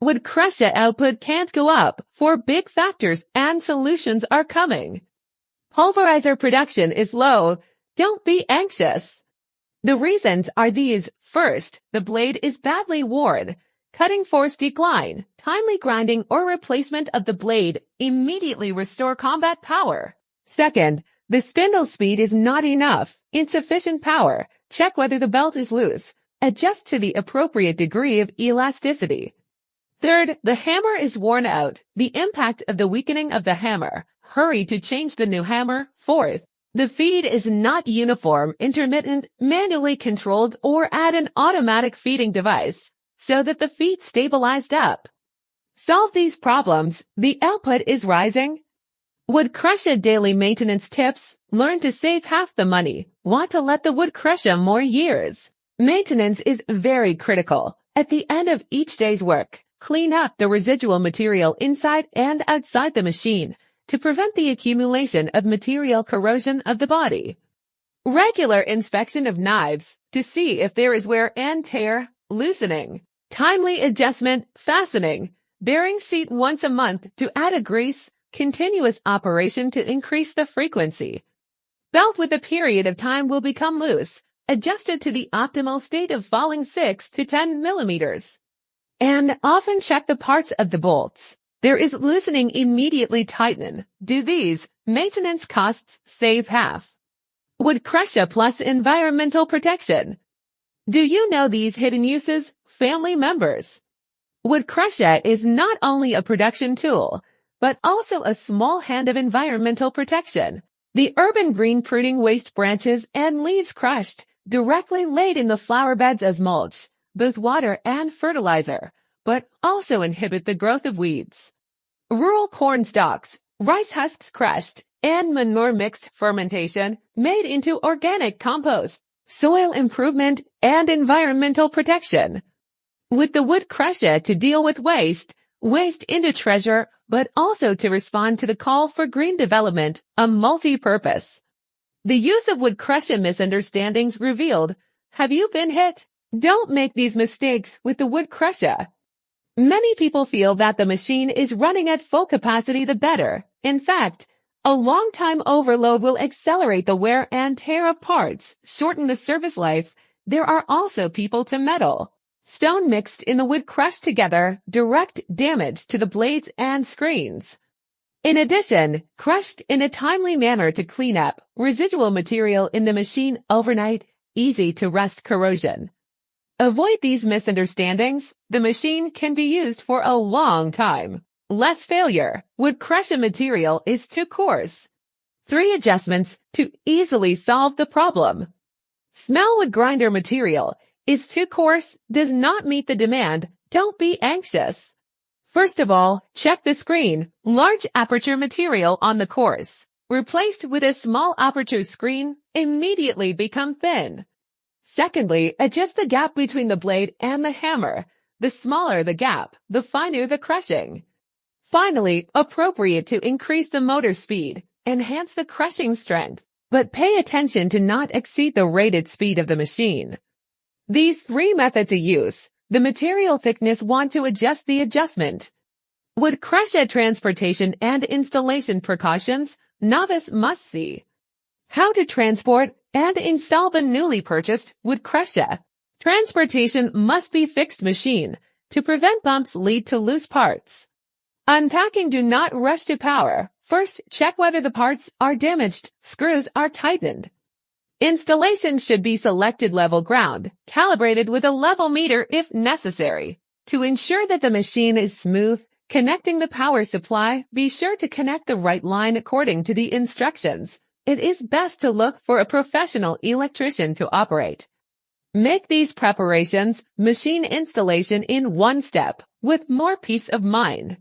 Wood crusher output can't go up, for big factors and solutions are coming. Pulverizer production is low. Don't be anxious. The reasons are these. First, the blade is badly worn. Cutting force decline, timely grinding or replacement of the blade immediately restore combat power. Second, the spindle speed is not enough. Insufficient power. Check whether the belt is loose. Adjust to the appropriate degree of elasticity. Third, the hammer is worn out. The impact of the weakening of the hammer. Hurry to change the new hammer. Fourth, the feed is not uniform, intermittent, manually controlled, or add an automatic feeding device so that the feed stabilized up. Solve these problems. The output is rising. Wood crusher daily maintenance tips. Learn to save half the money. Want to let the wood crusher more years. Maintenance is very critical. At the end of each day's work, clean up the residual material inside and outside the machine to prevent the accumulation of material corrosion of the body. Regular inspection of knives to see if there is wear and tear, loosening. Timely adjustment, fastening. Bearing seat once a month to add a grease. Continuous operation to increase the frequency. Belt with a period of time will become loose, adjusted to the optimal state of falling 6 to 10 millimeters. And often check the parts of the bolts. There is loosening, immediately tighten. Do these. Maintenance costs save half. Wood crusher plus environmental protection. Do you know these hidden uses? Family members. Wood crusher is not only a production tool, but also a small hand of environmental protection. The urban green pruning waste branches and leaves crushed, directly laid in the flower beds as mulch, both water and fertilizer, but also inhibit the growth of weeds. Rural corn stalks, rice husks crushed, and manure mixed fermentation made into organic compost, soil improvement, and environmental protection. With the wood crusher to deal with waste into treasure, but also to respond to the call for green development, a multi-purpose. The use of wood crusher misunderstandings revealed. Have you been hit? Don't make these mistakes with the wood crusher. Many people feel that the machine is running at full capacity the better. In fact, a long time overload will accelerate the wear and tear of parts, shorten the service life. There are also people to metal. Stone mixed in the wood crushed together, direct damage to the blades and screens. In addition, crushed in a timely manner to clean up residual material in the machine overnight, easy to rust corrosion. Avoid these misunderstandings. The machine can be used for a long time. Less failure. Wood crusher material is too coarse. 3 adjustments to easily solve the problem. Small wood grinder material is too coarse, does not meet the demand. Don't be anxious. First of all, check the screen. Large aperture material on the course, replaced with a small aperture screen, immediately become thin. Secondly, adjust the gap between the blade and the hammer. The smaller the gap, the finer the crushing. Finally, appropriate to increase the motor speed, enhance the crushing strength, but pay attention to not exceed the rated speed of the machine. These 3 methods of use. The material thickness want to adjust the adjustment. Wood crusher transportation and installation precautions, novice must see. How to transport and install the newly purchased wood crusher. Transportation must be fixed machine to prevent bumps lead to loose parts. Unpacking, do not rush to power. First, check whether the parts are damaged, screws are tightened. Installation should be selected level ground, calibrated with a level meter if necessary. To ensure that the machine is smooth, connecting the power supply, be sure to connect the right line according to the instructions. It is best to look for a professional electrician to operate. Make these preparations, machine installation in one step, with more peace of mind.